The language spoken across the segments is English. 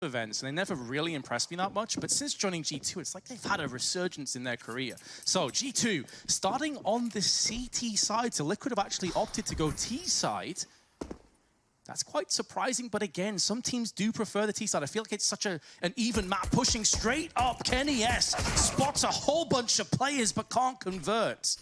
events, and they never really impressed me that much, but since joining G2, it's like they've had a resurgence in their career. So G2, starting on the CT side, so Liquid have actually opted to go T side. That's quite surprising, but again, some teams do prefer the T side. I feel like it's such an even map, pushing straight up. Kenny S spots a whole bunch of players, but can't convert.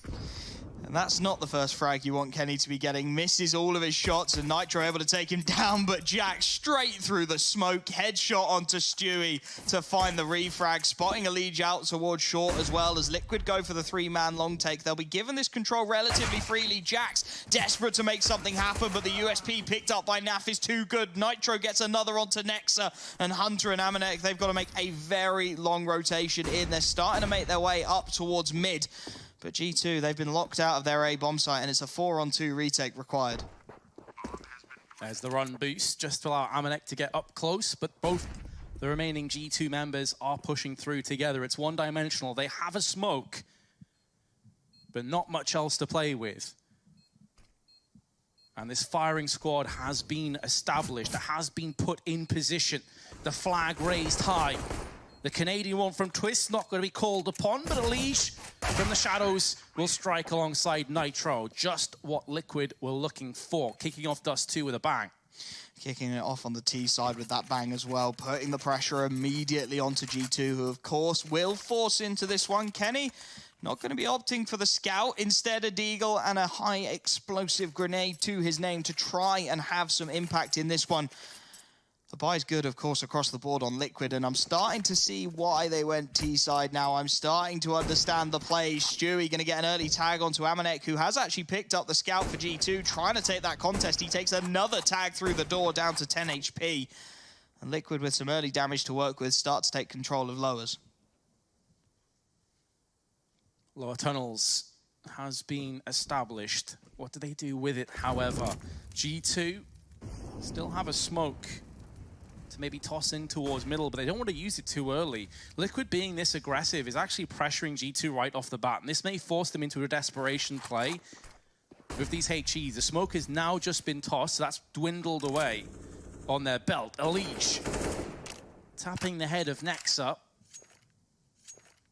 And that's not the first frag you want Kenny to be getting. Misses all of his shots, and Nitro able to take him down, but Jack straight through the smoke. Headshot onto Stewie to find the refrag, spotting a lead out towards short as well as Liquid go for the three-man long take. They'll be given this control relatively freely. Jack's desperate to make something happen, but the USP picked up by Naf is too good. Nitro gets another onto Nexa, and Hunter and Amanek, they've got to make a very long rotation in. They're starting to make their way up towards mid. But G2, they've been locked out of their A bomb site, and it's a 4-on-2 retake required. There's the run boost, just to allow Amanek to get up close, but both the remaining G2 members are pushing through together. It's one-dimensional. They have a smoke, but not much else to play with. And this firing squad has been established. It has been put in position. The flag raised high. The Canadian one from Twist not going to be called upon, but Elige from the shadows will strike alongside Nitro. Just what Liquid were looking for. Kicking off Dust 2 with a bang. Kicking it off on the T side with that bang as well, putting the pressure immediately onto G2, who of course will force into this one. Kenny not going to be opting for the scout, instead a deagle and a high explosive grenade to his name to try and have some impact in this one. The buy's good, of course, across the board on Liquid, and I'm starting to see why they went T-side now. I'm starting to understand the plays. Stewie going to get an early tag onto Amanek, who has actually picked up the scout for G2, trying to take that contest. He takes another tag through the door down to 10 HP. And Liquid, with some early damage to work with, start to take control of lowers. Lower tunnels has been established. What do they do with it, however? G2 still have a smoke to maybe toss in towards middle, but they don't want to use it too early. Liquid being this aggressive is actually pressuring G2 right off the bat, and this may force them into a desperation play with these HEs. The smoke has now just been tossed, so that's dwindled away on their belt. Elige tapping the head of Nexa,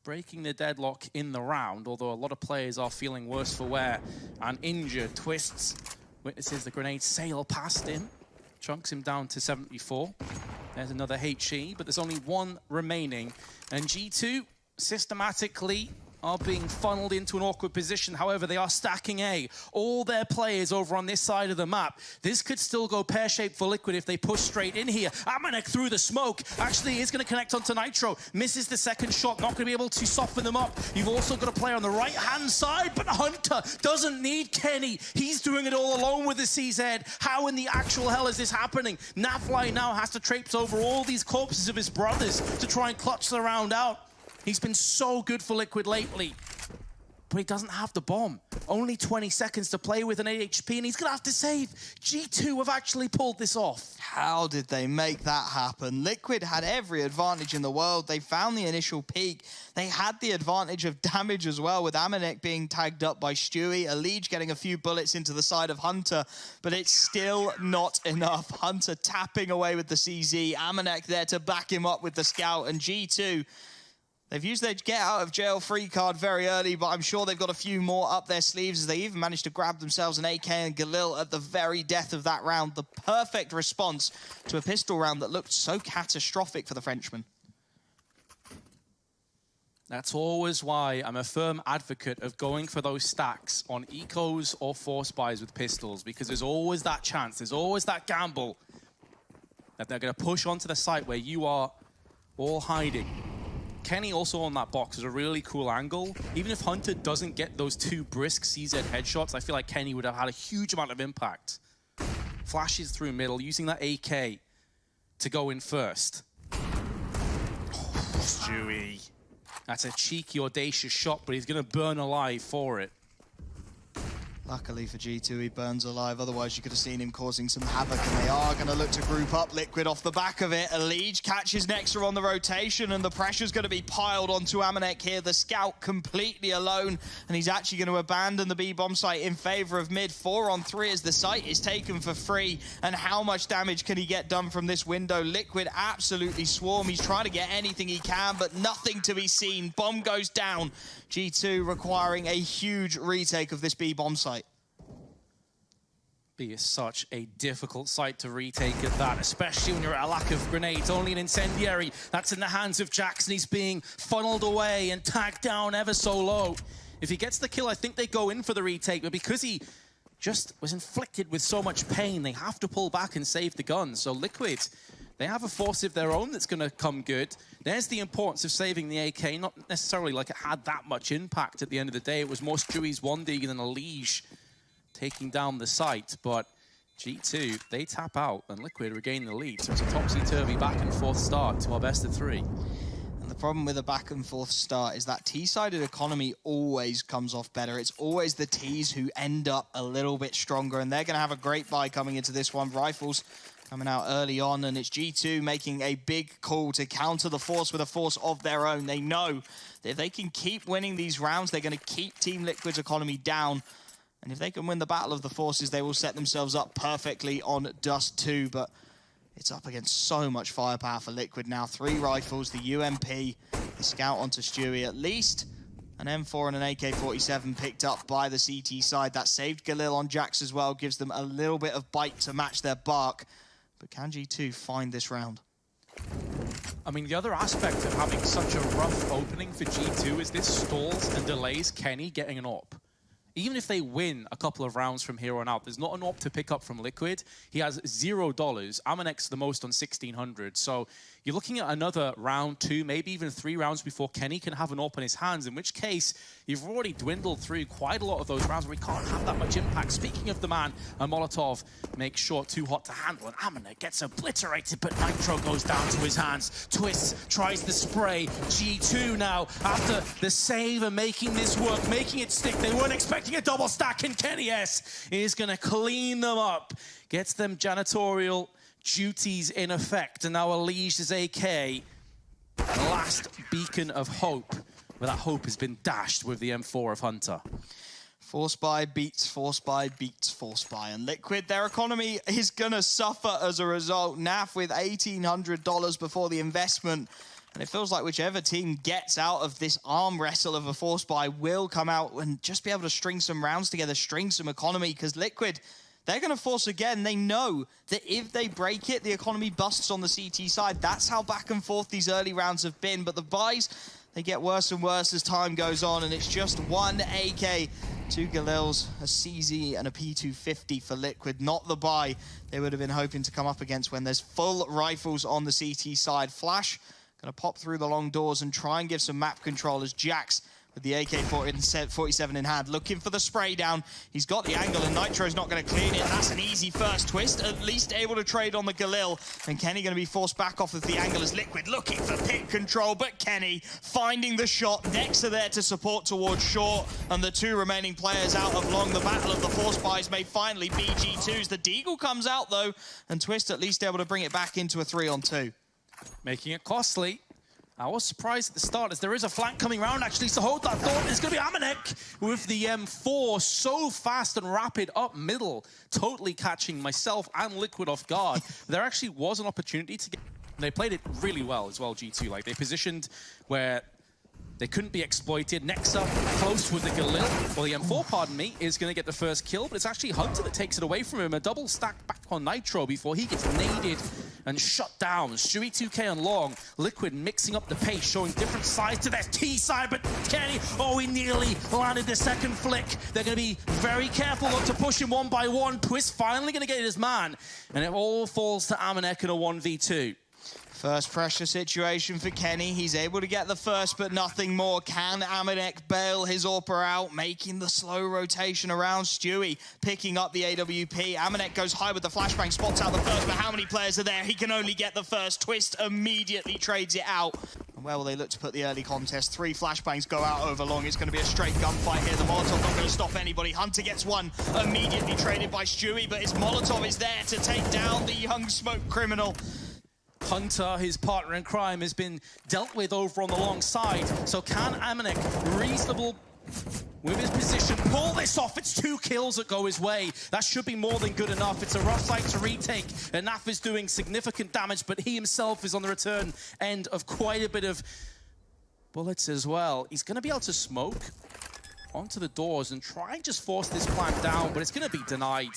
breaking the deadlock in the round, although a lot of players are feeling worse for wear and injured. Twists witnesses the grenade sail past him, chunks him down to 74. There's another HE, but there's only one remaining. And G2 systematically are being funneled into an awkward position. However, they are stacking A. All their players over on this side of the map. This could still go pear-shaped for Liquid if they push straight in here. Amanek through the smoke. Actually is going to connect onto Nitro. Misses the second shot. Not going to be able to soften them up. You've also got a player on the right-hand side, but Hunter doesn't need Kenny. He's doing it all alone with the CZ. How in the actual hell is this happening? Nafly now has to traipse over all these corpses of his brothers to try and clutch the round out. He's been so good for Liquid lately, but he doesn't have the bomb. Only 20 seconds to play with an 8 HP, and he's going to have to save. G2 have actually pulled this off. How did they make that happen? Liquid had every advantage in the world. They found the initial peak. They had the advantage of damage as well, with Amanek being tagged up by Stewie, Elige getting a few bullets into the side of Hunter, but it's still not enough. Hunter tapping away with the CZ, Amanek there to back him up with the scout, and G2, they've used their get out of jail free card very early, but I'm sure they've got a few more up their sleeves as they even managed to grab themselves an AK and Galil at the very death of that round. The perfect response to a pistol round that looked so catastrophic for the Frenchman. That's always why I'm a firm advocate of going for those stacks on ecos or force buys with pistols, because there's always that chance, there's always that gamble that they're going to push onto the site where you are all hiding. Kenny also on that box is a really cool angle. Even if Hunter doesn't get those two brisk CZ headshots, I feel like Kenny would have had a huge amount of impact. Flashes through middle, using that AK to go in first. Oh, Stewie. That's a cheeky, audacious shot, but he's going to burn alive for it. Luckily for G2, he burns alive. Otherwise, you could have seen him causing some havoc, and they are going to look to group up Liquid off the back of it. Elige catches Nexa on the rotation, and the pressure's going to be piled onto Amanek here. The scout completely alone, and he's actually going to abandon the B-bomb site in favor of mid. 4-on-3 as the site is taken for free. And how much damage can he get done from this window? Liquid absolutely swarm. He's trying to get anything he can, but nothing to be seen. Bomb goes down. G2 requiring a huge retake of this B-bomb site. Be such a difficult site to retake at that, especially when you're at a lack of grenades. Only an incendiary that's in the hands of Jackson. He's being funneled away and tagged down ever so low. If he gets the kill, I think they go in for the retake, but because he just was inflicted with so much pain, they have to pull back and save the gun. So Liquid, they have a force of their own that's going to come good. There's the importance of saving the AK, not necessarily like it had that much impact at the end of the day. It was more Stewie's 1D than Elige taking down the site, but G2, they tap out and Liquid regain the lead. So it's a topsy-turvy back and forth start to our best of 3. And the problem with a back and forth start is that T-sided economy always comes off better. It's always the Ts who end up a little bit stronger, and they're going to have a great buy coming into this one. Rifles coming out early on, and it's G2 making a big call to counter the force with a force of their own. They know that if they can keep winning these rounds, they're going to keep Team Liquid's economy down. And if they can win the Battle of the Forces, they will set themselves up perfectly on Dust 2. But it's up against so much firepower for Liquid now. 3 rifles, the UMP, the Scout onto Stewie, at least an M4 and an AK-47 picked up by the CT side. That saved Galil on Jax as well, gives them a little bit of bite to match their bark. But can G2 find this round? I mean, the other aspect of having such a rough opening for G2 is this stalls and delays Kenny getting an AWP. Even if they win a couple of rounds from here on out, there's not an AWP to pick up from Liquid. He has $0. Amanek's the most on 1,600. So you're looking at another round, 2, maybe even 3 rounds before Kenny can have an AWP in his hands, in which case you've already dwindled through quite a lot of those rounds where he can't have that much impact. Speaking of the man, a Molotov makes sure too hot to handle, and Amanek gets obliterated, but Nitro goes down to his hands. Twist tries the spray. G2 now, after the save and making this work, making it stick. They weren't expecting a double stack, and Kenny S is going to clean them up. Gets them janitorial duties in effect, and now Elige's AK, last beacon of hope, but that hope has been dashed with the M4 of Hunter. Force buy beats force buy beats force buy, and Liquid, their economy is gonna suffer as a result. NAF with $1,800 before the investment, and it feels like whichever team gets out of this arm wrestle of a force buy will come out and just be able to string some rounds together, string some economy, because Liquid, they're going to force again. They know that if they break it, the economy busts on the CT side. That's how back and forth these early rounds have been. But the buys, they get worse and worse as time goes on. And it's just 1 AK, 2 Galils, a CZ, and a P250 for Liquid. Not the buy they would have been hoping to come up against when there's full rifles on the CT side. Flash going to pop through the long doors and try and give some map control as Jax, with the AK-47 in hand, looking for the spray down. He's got the angle, and Nitro's not going to clean it. That's an easy first twist, at least able to trade on the Galil. And Kenny going to be forced back off of the angle as Liquid looking for pit control, but Kenny finding the shot. Nexa there to support towards short, and the 2 remaining players out of long. The battle of the force buys may finally be G2's. The Deagle comes out, though, and Twist at least able to bring it back into a 3-on-2. Making it costly. I was surprised at the start as there is a flank coming around, actually, so hold that thought. It's going to be Amanek with the M4 so fast and rapid up middle, totally catching myself and Liquid off guard. There actually was an opportunity to get... They played it really well as well, G2. Like, they positioned where they couldn't be exploited. Nexa close with the Galil, or the M4, pardon me, is going to get the first kill, but it's actually Hunter that takes it away from him. A double stack back on Nitro before he gets naded and shut down. Stewie 2K on long. Liquid mixing up the pace, showing different sides to their T side, but Kenny, oh, he nearly landed the second flick. They're going to be very careful not to push him 1 by 1. Twist finally going to get his man, and it all falls to Amanek in a 1v2. First pressure situation for Kenny. He's able to get the first, but nothing more. Can Amanek bail his AWPer out, making the slow rotation around? Stewie picking up the AWP. Amanek goes high with the flashbang, spots out the first, but how many players are there? He can only get the first. Twist immediately trades it out. Where will they look to put the early contest? 3 flashbangs go out over long. It's going to be a straight gunfight here. The Molotov not going to stop anybody. Hunter gets one immediately traded by Stewie, but his Molotov is there to take down the young smoke criminal. Hunter, his partner in crime, has been dealt with over on the long side. So can Amanek, reasonable with his position, pull this off? It's 2 kills that go his way. That should be more than good enough. It's a rough site to retake. And Naf is doing significant damage, but he himself is on the return end of quite a bit of bullets as well. He's going to be able to smoke onto the doors and try and just force this plant down, but it's going to be denied.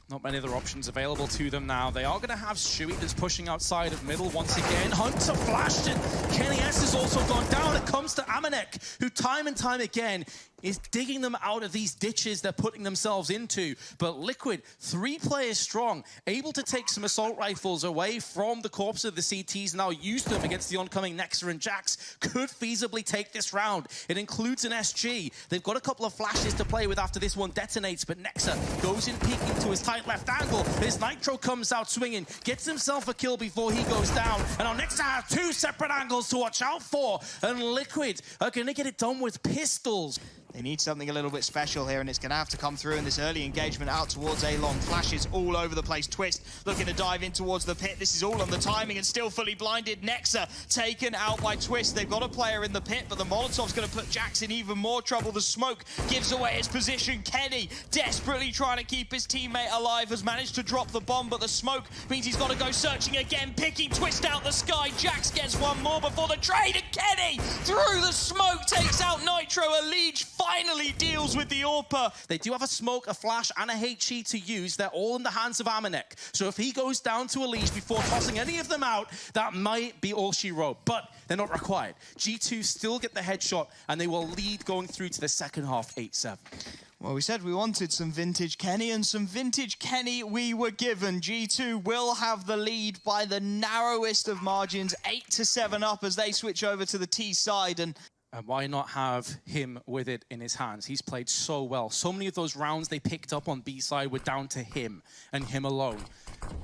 Not many other options available to them now. They are going to have Stewie that's pushing outside of middle once again. Hunter flashed it. Kenny S has also gone down. It comes to Amanek, who time and time again is digging them out of these ditches they're putting themselves into. But Liquid, 3 players strong, able to take some assault rifles away from the corpse of the CTs, now use them against the oncoming Nexa and Jax, could feasibly take this round. It includes an SG. They've got a couple of flashes to play with after this one detonates, but Nexa goes in peeking to his tight left angle. His Nitro comes out swinging, gets himself a kill before he goes down. And now Nexa has 2 separate angles to watch out for, and Liquid are going to get it done with pistols. They need something a little bit special here, and it's going to have to come through in this early engagement out towards A-Long. Flashes all over the place. Twist looking to dive in towards the pit. This is all on the timing and still fully blinded. Nexa taken out by Twist. They've got a player in the pit, but the Molotov's going to put Jax in even more trouble. The smoke gives away his position. Kenny, desperately trying to keep his teammate alive, has managed to drop the bomb, but the smoke means he's got to go searching again, picking Twist out the sky. Jax gets one more before the trade, and Kenny, through the smoke, takes out Nitro. A Liege finally deals with the AWPer. They do have a smoke, a flash, and a HE to use. They're all in the hands of Amanek. So if he goes down to a Liege before tossing any of them out, that might be all she wrote. But they're not required. G2 still get the headshot, and they will lead going through to the second half, 8-7. Well, we said we wanted some vintage Kenny, and some vintage Kenny we were given. G2 will have the lead by the narrowest of margins, 8-7 up as they switch over to the T side. And why not have him with it in his hands? He's played so well. So many of those rounds they picked up on B side were down to him and him alone.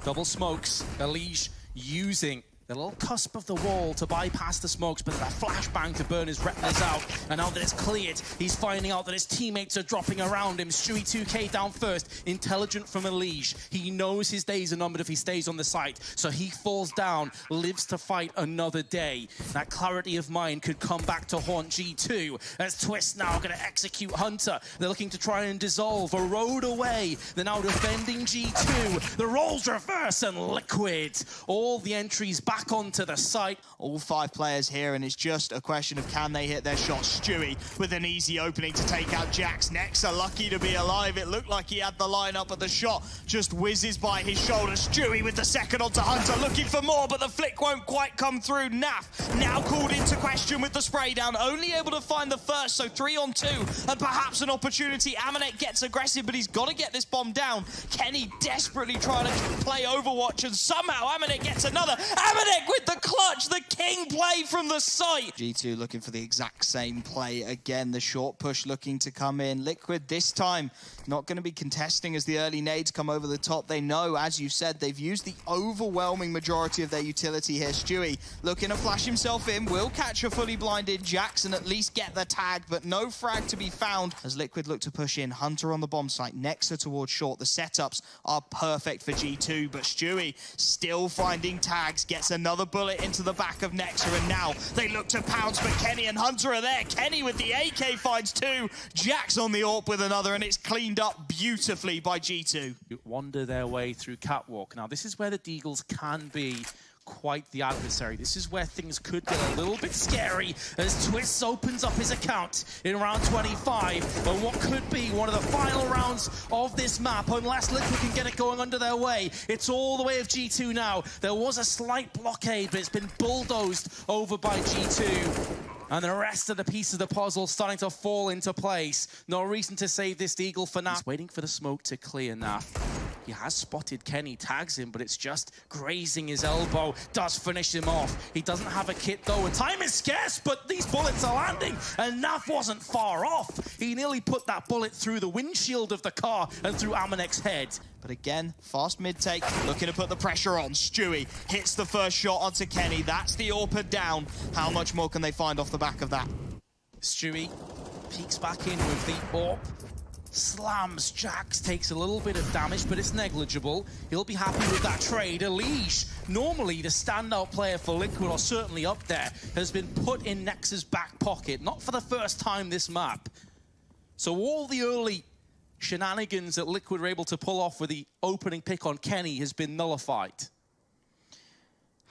Double smokes, Elige using the little cusp of the wall to bypass the smokes, but that flashbang to burn his retinas out. And now that it's cleared, he's finding out that his teammates are dropping around him. Stewie 2K down first, intelligent from Elige. He knows his days are numbered if he stays on the site, so he falls down, lives to fight another day. That clarity of mind could come back to haunt G2, as Twist now going to execute Hunter. They're looking to try and dissolve a road away. They're now defending G2. The roles reverse, and Liquid, all the entries back onto the site. All 5 players here, and it's just a question of can they hit their shots. Stewie with an easy opening to take out Jax. Nexa lucky to be alive. It looked like he had the lineup, but the shot just whizzes by his shoulder. Stewie with the second onto Hunter, looking for more, but the flick won't quite come through. Naf now called into question with the spray down, only able to find the first, so 3 on 2, and perhaps an opportunity. Amanek gets aggressive, but he's got to get this bomb down. Kenny desperately trying to play Overwatch, and somehow Amanek gets another. Amanek with the clutch, the king play from the site. G2 looking for the exact same play again. The short push looking to come in. Liquid this time not going to be contesting as the early nades come over the top. They know, as you said, they've used the overwhelming majority of their utility here. Stewie looking to flash himself in, will catch a fully blinded Jax and at least get the tag, but no frag to be found as Liquid look to push in. Hunter on the bomb site, Nexa towards short. The setups are perfect for G2, but Stewie still finding tags, gets another bullet into the back of Nexa, and now they look to pounce, but Kenny and Hunter are there. Kenny with the AK finds 2, Jax on the AWP with another, and it's cleaned up beautifully by G2. Wander their way through Catwalk. Now, this is where the Deagles can be quite the adversary. This is where things could get a little bit scary as Twist opens up his account in round 25. But what could be one of the final rounds of this map, unless Liquid can get it going under their way. It's all the way of G2 now. There was a slight blockade, but it's been bulldozed over by G2. And the rest of the pieces of the puzzle starting to fall into place. No reason to save this Deagle for now. He's waiting for the smoke to clear now. He has spotted Kenny, tags him, but it's just grazing his elbow. Does finish him off. He doesn't have a kit though, and time is scarce, but these bullets are landing, and Naf wasn't far off. He nearly put that bullet through the windshield of the car and through Amanek's head. But again, fast mid-take, looking to put the pressure on. Stewie hits the first shot onto Kenny. That's the AWP down. How much more can they find off the back of that? Stewie peeks back in with the AWP. Slams Jax, takes a little bit of damage, but it's negligible. He'll be happy with that trade. Elige, normally the standout player for Liquid, or certainly up there, has been put in Nex's back pocket. Not for the first time this map. So all the early shenanigans that Liquid were able to pull off with the opening pick on Kenny has been nullified.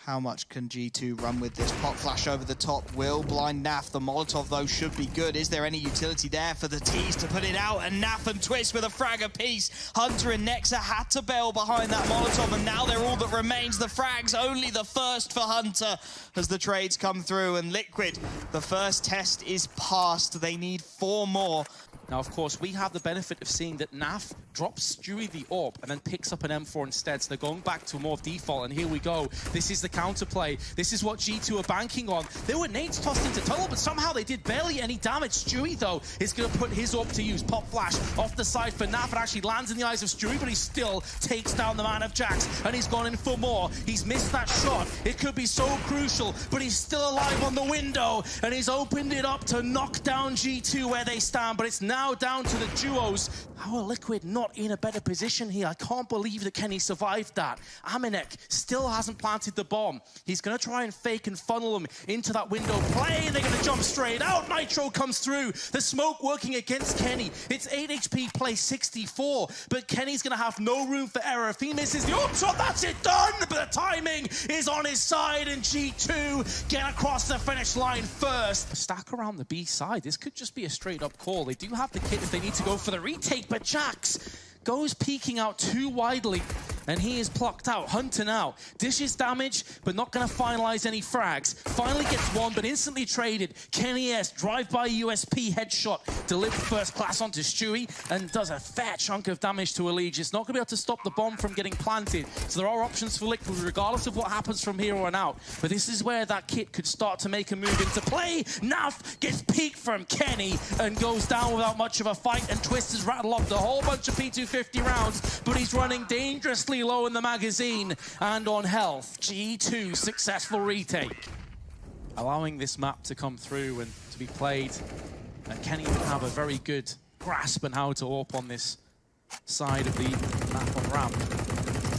How much can G2 run with this? Pop flash over the top will blind Naf. The Molotov, though, should be good. Is there any utility there for the T's to put it out? And Naf and Twist with a frag apiece. Hunter and Nexa had to bail behind that Molotov, and now they're all that remains. The frags, only the first for Hunter as the trades come through. And Liquid, the first test is passed. They need 4 more. Now, of course, we have the benefit of seeing that Naf drops Stewie the AWP and then picks up an M4 instead. So they're going back to more default, and here we go. This is the counterplay. This is what G2 are banking on. There were nades tossed into tunnel, but somehow they did barely any damage. Stewie, though, is going to put his AWP to use. Pop flash off the side for Naf. It actually lands in the eyes of Stewie, but he still takes down the man of Jax, and he's gone in for more. He's missed that shot. It could be so crucial, but he's still alive on the window, and he's opened it up to knock down G2 where they stand, but it's now down to the duos. How are Liquid not in a better position here? I can't believe that Kenny survived that. Amanek still hasn't planted the bomb. He's going to try and fake and funnel him into that window play. They're going to jump straight out. Nitro comes through. The smoke working against Kenny. It's 8 HP, play 64, but Kenny's going to have no room for error. If he misses the AWP shot, that's it, done! But the timing is on his side, and G2 get across the finish line first. Stack around the B side. This could just be a straight-up call. They do have the kit if they need to go for the retake, but Jax goes peeking out too widely, and he is plucked out. Hunter now dishes damage, but not going to finalize any frags. Finally gets one, but instantly traded. Kenny S, drive-by USP headshot, delivered first class onto Stewie, and does a fair chunk of damage to Elige. It's not going to be able to stop the bomb from getting planted, so there are options for Liquid, regardless of what happens from here on out. But this is where that kit could start to make a move into play. Naf gets peeked from Kenny and goes down without much of a fight, and Twist has rattled off a whole bunch of P250 rounds, but he's running dangerously low in the magazine and on health. G2 successful retake. Allowing this map to come through and to be played, and Kenny would have a very good grasp on how to AWP on this side of the map on ramp.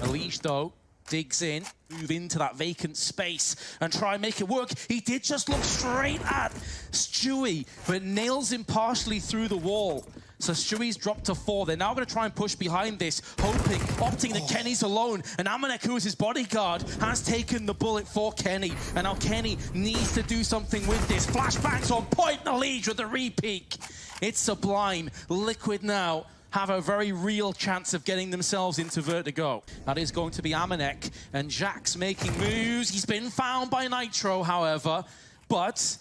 Elige, though, digs in, move into that vacant space and try and make it work. He did just look straight at Stewie, but nails him partially through the wall. So Stewie's dropped to 4. They're now going to try and push behind this, opting that Kenny's alone. And Amanek, who is his bodyguard, has taken the bullet for Kenny. And now Kenny needs to do something with this. Flashbacks on point, the lead with the re-peak. It's sublime. Liquid now have a very real chance of getting themselves into Vertigo. That is going to be Amanek, and Jax making moves. He's been found by Nitro, however, but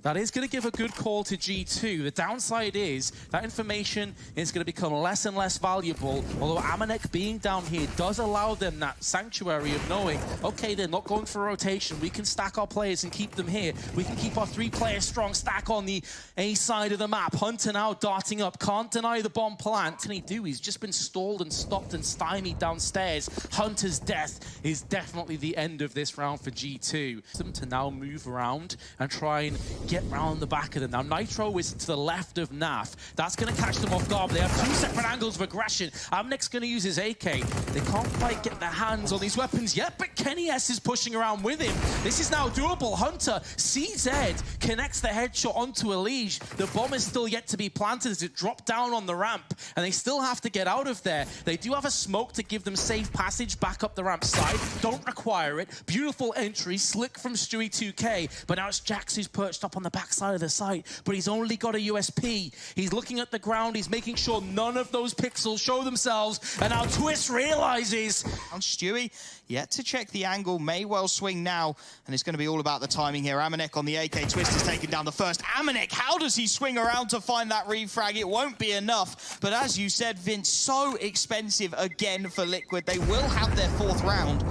that is going to give a good call to G2. The downside is that information is going to become less and less valuable, although Amanek being down here does allow them that sanctuary of knowing, okay, they're not going for rotation. We can stack our players and keep them here. We can keep our 3-player strong stack on the A side of the map. Hunter now darting up. Can't deny the bomb plant. What can he do? He's just been stalled and stopped and stymied downstairs. Hunter's death is definitely the end of this round for G2. Them to now move around and try and get round the back of them. Now Nitro is to the left of Naf. That's going to catch them off guard. They have 2 separate angles of aggression. Amnek's going to use his AK. They can't quite get their hands on these weapons yet, but Kenny S is pushing around with him. This is now doable. Hunter, CZ connects the headshot onto Elige. The bomb is still yet to be planted as it dropped down on the ramp, and they still have to get out of there. They do have a smoke to give them safe passage back up the ramp side. Don't require it. Beautiful entry, slick from Stewie 2K, but now it's Jax who's perched up on the backside of the site, but he's only got a USP. He's looking at the ground, he's making sure none of those pixels show themselves, and now Twist realizes Stewie yet to check the angle, may well swing now, and it's going to be all about the timing here. Amanek on the AK twist is taken down the first. Amanek, how does he swing around to find that refrag? It won't be enough, but as you said, Vince, so expensive again for Liquid. They will have their 4th round.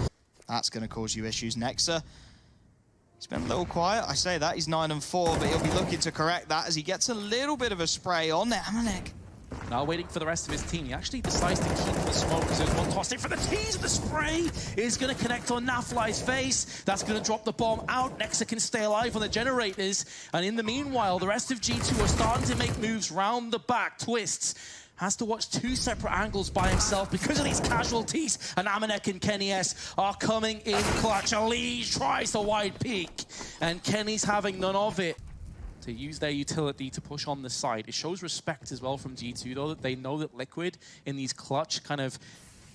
That's going to cause you issues. Nexa, he's been a little quiet. I say that, he's 9-4, but he'll be looking to correct that as he gets a little bit of a spray on there. Amanek. Now waiting for the rest of his team. He actually decides to keep the smoke because there's one tossed in for the tease. The spray is going to connect on Nafly's face. That's going to drop the bomb out. Nexa can stay alive on the generators. And in the meanwhile, the rest of G2 are starting to make moves round the back. Twists has to watch 2 separate angles by himself because of these casualties. And Amanek and Kenny S are coming in clutch. Elige tries the wide peek, and Kenny's having none of it. To use their utility to push on the side. It shows respect as well from G2, though, that they know that Liquid in these clutch kind of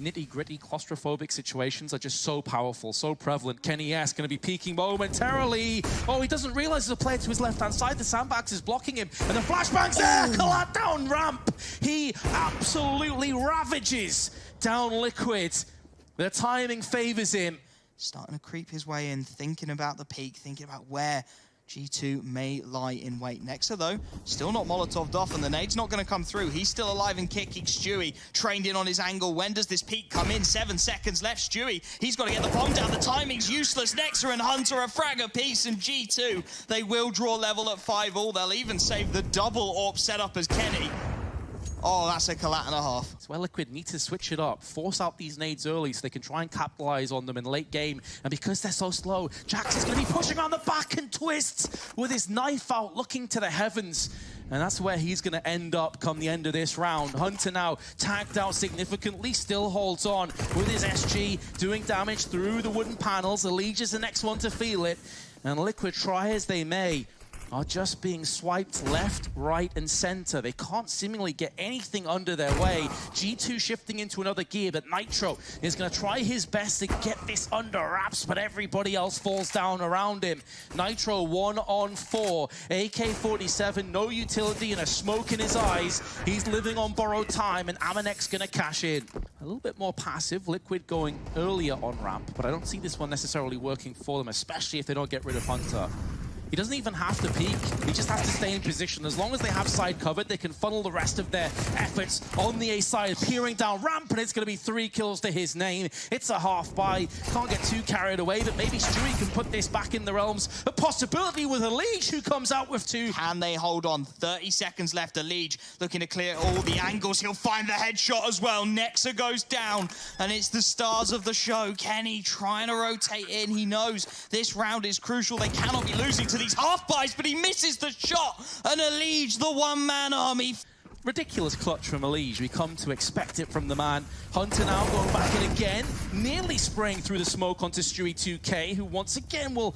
nitty-gritty claustrophobic situations are just so powerful, so prevalent. Kenny S going to be peeking momentarily. Oh, he doesn't realize there's a player to his left-hand side. The sandbags is blocking him, and the flashbang's there! Collat down ramp! He absolutely ravages down Liquid. The timing favors him. Starting to creep his way in, thinking about the peak, thinking about where G2 may lie in wait. Nexa, though, still not Molotov'd off, and the nade's not going to come through. He's still alive and kicking. Stewie trained in on his angle. When does this peak come in? 7 seconds left. Stewie, he's got to get the bomb down. The timing's useless. Nexa and Hunter a frag apiece, and G2, they will draw level at 5-all. They'll even save the double AWP setup as Kenny. Oh, that's a collat and a half. It's where Liquid need to switch it up, force out these nades early so they can try and capitalize on them in late game. And because they're so slow, Jax is going to be pushing on the back and twists with his knife out, looking to the heavens. And that's where he's going to end up come the end of this round. Hunter now tagged out significantly, still holds on with his SG, doing damage through the wooden panels. Elige is the next one to feel it. And Liquid, try as they may, are just being swiped left, right, and center. They can't seemingly get anything under their way. G2 shifting into another gear, but Nitro is going to try his best to get this under wraps, but everybody else falls down around him. Nitro 1-on-4, AK-47, no utility, and a smoke in his eyes. He's living on borrowed time, and Amanek's going to cash in. A little bit more passive, Liquid going earlier on ramp, but I don't see this one necessarily working for them, especially if they don't get rid of Hunter. He doesn't even have to peek, he just has to stay in position. As long as they have side covered, they can funnel the rest of their efforts on the A side, peering down ramp, and it's going to be 3 kills to his name. It's a half buy, can't get too carried away, but maybe Stewie can put this back in the realms. A possibility with Elige, who comes out with 2. Can they hold on? 30 seconds left. Elige looking to clear all the angles. He'll find the headshot as well. Nexa goes down, and it's the stars of the show. Kenny trying to rotate in. He knows this round is crucial. They cannot be losing to these half buys, but he misses the shot, and Elige, the one-man army. Ridiculous clutch from Elige. We come to expect it from the man. Hunter now going back in again, nearly spraying through the smoke onto Stewie 2K, who once again will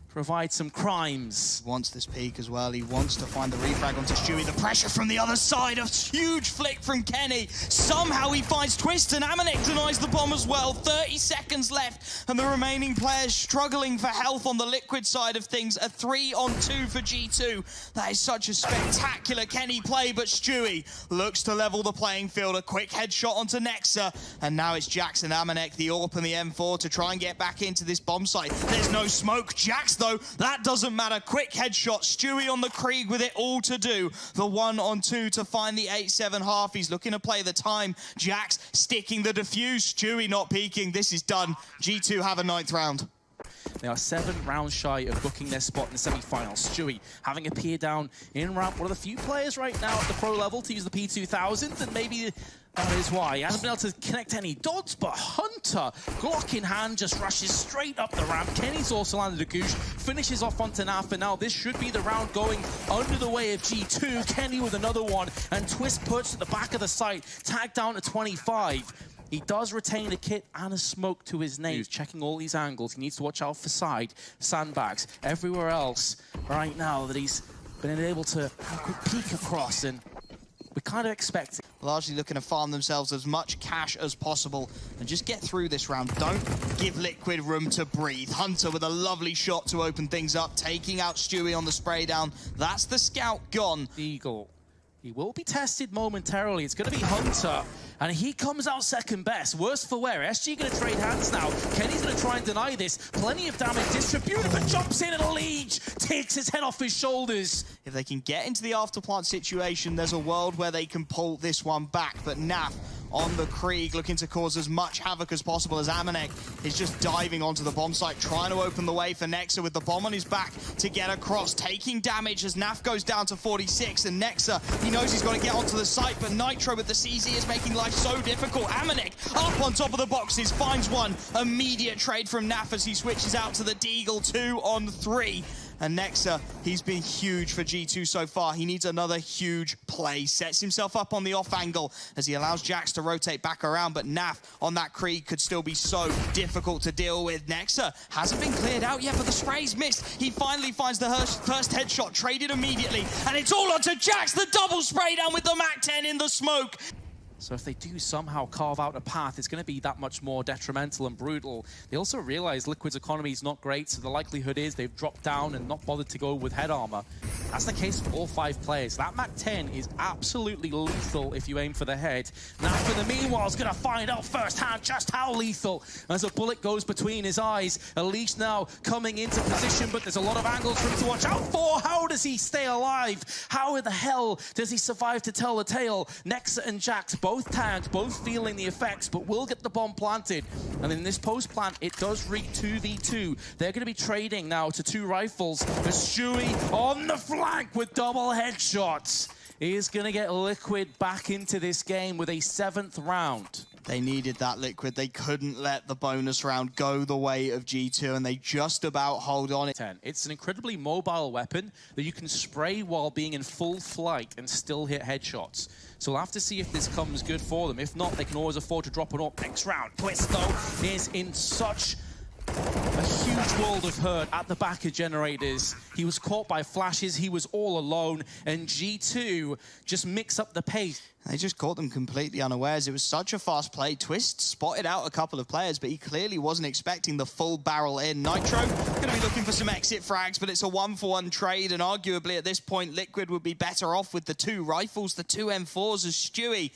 provide some crimes. Wants this peak as well. He wants to find the refrag onto Stewie. The pressure from the other side. A huge flick from Kenny. Somehow he finds Twist, and Amanek denies the bomb as well. 30 seconds left, and the remaining players struggling for health on the Liquid side of things. A 3-on-2 for G2. That is such a spectacular Kenny play, but Stewie looks to level the playing field. A quick headshot onto Nexa, and now it's Jax and Amanek, the AWP and the M4, to try and get back into this bomb site. There's no smoke. Jax, though, that doesn't matter. Quick headshot. Stewie on the Krieg with it all to do. The 1-on-2 to find the 8-7 half. He's looking to play the time. Jax sticking the defuse. Stewie not peeking. This is done. G2 have a 9th round. They are 7 rounds shy of booking their spot in the semi-finals. Stewie having a peer down in ramp. One of the few players right now at the pro level to use the P2000, and maybe that is why. He hasn't been able to connect any dots, but Hunter, Glock in hand, just rushes straight up the ramp. Kenny's also landed a goosh, finishes off onto Naf, and now this should be the round going under the way of G2. Kenny with another one, and Twist puts at the back of the site, tagged down to 25. He does retain a kit and a smoke to his name. He's checking all these angles. He needs to watch out for side, sandbags, everywhere else right now that he's been able to have a quick peek across, and we kind of expect it. Largely looking to farm themselves as much cash as possible and just get through this round. Don't give Liquid room to breathe. Hunter with a lovely shot to open things up, taking out Stewie on the spray down. That's the scout gone. Eagle. He will be tested momentarily. It's going to be Hunter. And he comes out second best. Worse for wear. SG going to trade hands now. Kenny's going to try and deny this. Plenty of damage distributed, but jumps in and Leech takes his head off his shoulders. If they can get into the afterplant situation, there's a world where they can pull this one back. But Naf on the Krieg, looking to cause as much havoc as possible as Amanek is just diving onto the bomb site, trying to open the way for Nexa with the bomb on his back to get across, taking damage as Naf goes down to 46, and Nexa, he knows he's got to get onto the site, but Nitro with the CZ is making life so difficult. Amanek up on top of the boxes, finds one, immediate trade from Naf as he switches out to the Deagle, 2 on 3. And Nexa, he's been huge for G2 so far. He needs another huge play. Sets himself up on the off angle as he allows Jax to rotate back around, but Naf on that Krieg could still be so difficult to deal with. Nexa hasn't been cleared out yet, but the spray's missed. He finally finds the first headshot, traded immediately, and it's all onto Jax, the double spray down with the MAC-10 in the smoke. So if they do somehow carve out a path, it's going to be that much more detrimental and brutal. They also realize Liquid's economy is not great, so the likelihood is they've dropped down and not bothered to go with head armor. That's the case for all 5 players. That MAC-10 is absolutely lethal if you aim for the head. Now, for the meanwhile, is going to find out firsthand just how lethal as a bullet goes between his eyes. Elise now coming into position, but there's a lot of angles for him to watch out for. How does he stay alive? How in the hell does he survive to tell the tale? Nexa and Jax both tagged, both feeling the effects, but will get the bomb planted. And in this post-plant, it does reach 2v2. They're going to be trading now to 2 rifles. As Stewie on the flank with double headshots is going to get Liquid back into this game with a 7th round. They needed that, Liquid. They couldn't let the bonus round go the way of G2, and they just about hold on. It's an incredibly mobile weapon that you can spray while being in full flight and still hit headshots. So we'll have to see if this comes good for them. If not, they can always afford to drop it up next round. Twist, though, is in such a huge world of hurt at the back of generators. He was caught by flashes, he was all alone, and G2 just mix up the pace. They just caught them completely unawares. It was such a fast play. Twist spotted out a couple of players, but he clearly wasn't expecting the full barrel in. Nitro going to be looking for some exit frags, but it's a 1-for-1 trade, and arguably at this point, Liquid would be better off with the 2 rifles, the 2 M4s as Stewie,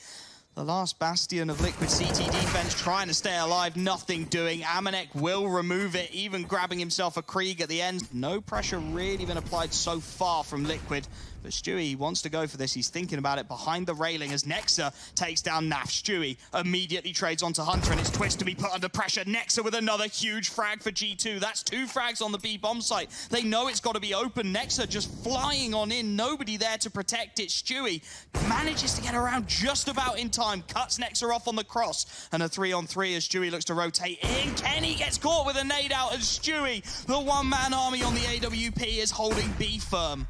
the last bastion of Liquid CT defense, trying to stay alive, nothing doing. Amanek will remove it, even grabbing himself a Krieg at the end. No pressure really been applied so far from Liquid, but Stewie wants to go for this. He's thinking about it behind the railing as Nexa takes down Naf. Stewie immediately trades onto Hunter, and it's Twist to be put under pressure. Nexa with another huge frag for G2. That's 2 frags on the B bomb site. They know it's got to be open. Nexa just flying on in, nobody there to protect it. Stewie manages to get around just about in time, cuts Nexa off on the cross, and a 3-on-3 as Stewie looks to rotate in. Kenny gets caught with a nade out as Stewie, the one-man army on the AWP, is holding B firm.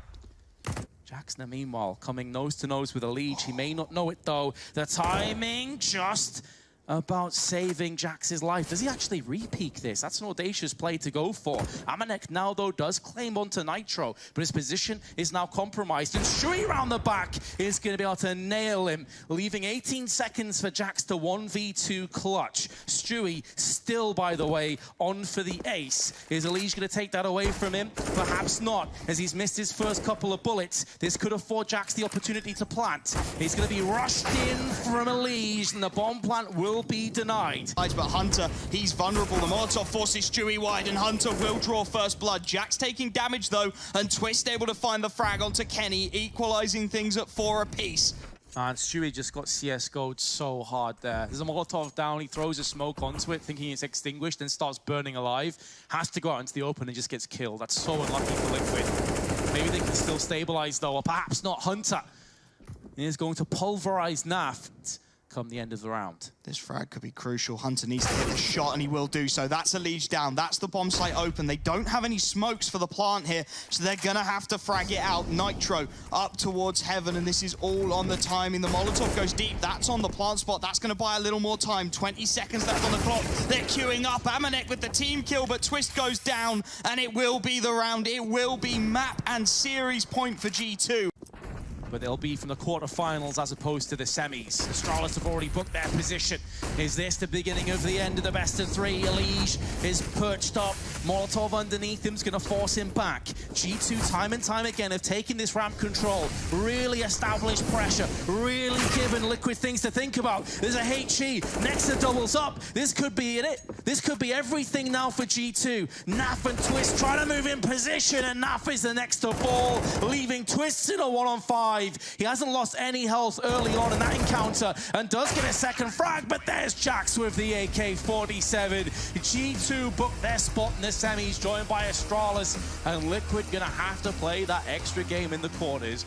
Jackson, meanwhile, coming nose-to-nose with a lead. He may not know it, though. The timing just about saving Jax's life. Does he actually re-peek this? That's an audacious play to go for. Amanek now, though, does claim onto Nitro, but his position is now compromised. And Stewie around the back is going to be able to nail him, leaving 18 seconds for Jax to 1v2 clutch. Stewie still, by the way, on for the ace. Is Elige going to take that away from him? Perhaps not, as he's missed his first couple of bullets. This could afford Jax the opportunity to plant. He's going to be rushed in from Elige, and the bomb plant will be denied. But Hunter, he's vulnerable. The Molotov forces Stewie wide, and Hunter will draw first blood. Jax taking damage, though, and Twist able to find the frag onto Kenny, equalizing things at 4 apiece. And Stewie just got CSGO'd so hard there. There's a Molotov down, he throws a smoke onto it, thinking it's extinguished, then starts burning alive. Has to go out into the open and just gets killed. That's so unlucky for Liquid. Maybe they can still stabilize, though, or perhaps not. Hunter is going to pulverize Naf come the end of the round. This frag could be crucial. Hunter needs to hit a shot, and he will do so. That's a Elige down. That's the bomb site open. They don't have any smokes for the plant here, so they're going to have to frag it out. Nitro up towards heaven, and this is all on the timing. The Molotov goes deep. That's on the plant spot. That's going to buy a little more time. 20 seconds left on the clock. They're queuing up. Amanek with the team kill, but Twist goes down, and it will be the round. It will be map and series point for G2. But they'll be from the quarterfinals as opposed to the semis. Astralis have already booked their position. Is this the beginning of the end of the best of 3? Elige is perched up. Molotov underneath him's going to force him back. G2 time and time again have taken this ramp control, really established pressure, really given Liquid things to think about. There's a HE, Nexa doubles up. This could be it. This could be everything now for G2. Naf and Twist trying to move in position, and Naf is the next to fall, leaving Twist in a 1-on-5. He hasn't lost any health early on in that encounter, and does get a second frag, but there's Jax with the AK-47. G2 booked their spot in the semis, joined by Astralis, and Liquid gonna have to play that extra game in the quarters